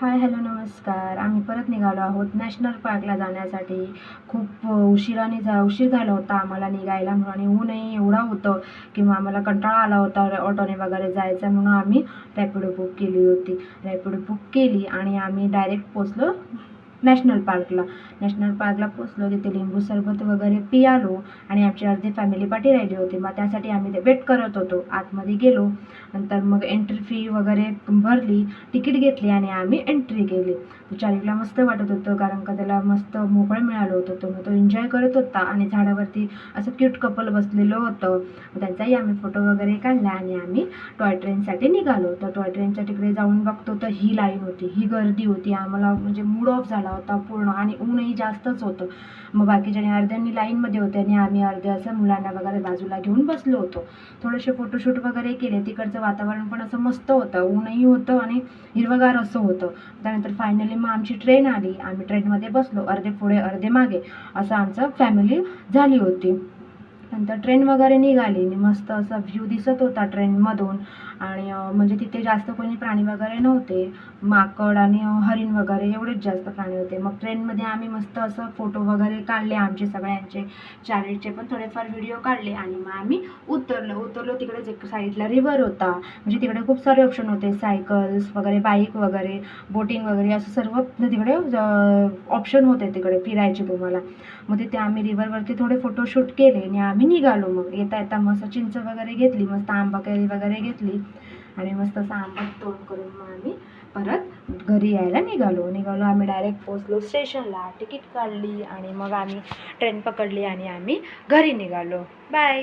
Hi hello नमस्कार. आम्ही परत निघालो आहोत नॅशनल पार्कला जाण्यासाठी. खूप उशीर झाला होता आम्हाला निघायला म्हणून आणि ऊनही एवढं होतं की मग आम्हाला कंटाळा आला होता ऑटोने वगैरे जायचं म्हणून आम्ही रॅपिडो बुक केली होती. रॅपिडो बुक केली आणि आम्ही डायरेक्ट पोचलो नॅशनल पार्कला पोचलो. तिथे लिंबू सरबत वगैरे पियालो आणि आमची अर्धी फॅमिली पार्टी राहिली होती. मग त्यासाठी आम्ही ते वेट करत होतो. आतमध्ये गेलो, नंतर मग एंट्री फी वगैरे भरली, तिकीट घेतली आणि आम्ही एंट्री केली. चार्लीला मस्त वाटत होतं कारण का त्याला मस्त मोकळं मिळालं होतं. तो एन्जॉय करत होता आणि झाडावरती असं क्यूट कपल बसलेलं होतं. त्यांचाही आम्ही फोटो वगैरे काढला आणि आम्ही टॉय ट्रेनसाठी निघालो. तर टॉय ट्रेनच्या तिकडे जाऊन बघतो तर ही लाईन होती, ही गर्दी होती. आम्हाला म्हणजे मूड ऑफ झाला होता पूर्ण आणि ऊनही जास्तच होतं. मग बाकीच्या अर्ध्यांनी लाईनमध्ये होते आणि आम्ही अर्धे असं मुलांना वगैरे बाजूला घेऊन बसलो होतो. थोडेसे फोटोशूट वगैरे केले. तिकडचं वातावरण पण असं मस्त होतं, ऊनही होतं आणि हिरवगार असं होतं. त्यानंतर फायनली मग आमची ट्रेन आली. आम्ही ट्रेनमध्ये बसलो, अर्धे पुढे अर्धे मागे असं आमचं फॅमिली झाली होती. नंतर ट्रेन वगैरे निघाली आणि मस्त असा व्ह्यू दिसत होता ट्रेनमधून. आणि म्हणजे तिथे जास्त कोणी प्राणी वगैरे नव्हते. माकड आणि हरिण वगैरे एवढेच जास्त प्राणी होते. मग ट्रेनमध्ये आम्ही मस्त असं फोटो वगैरे काढले आमचे सगळ्यांचे. चार्लीचे पण थोडेफार व्हिडिओ काढले आणि मग आम्ही उतरलो. तिकडेच एक साईडला रिव्हर होता. म्हणजे तिकडे खूप सारे ऑप्शन होते, सायकल्स वगैरे, बाईक वगैरे, बोटिंग वगैरे असं सर्व तिकडे ऑप्शन होते तिकडे फिरायचे तुम्हाला. मग तिथे आम्ही रिव्हरवरती थोडे फोटोशूट केले आणि आम्ही निघालो. मग येता मस्त चिंच वगैरे घेतली, मस्त आंबा कैरी वगैरे घेतली आणि मस्त असं आंबट तोंड करून मग आम्ही परत घरी यायला निघालो. आम्ही डायरेक्ट पोचलो स्टेशनला, तिकीट काढली आणि मग आम्ही ट्रेन पकडली आणि आम्ही घरी निघालो. बाय.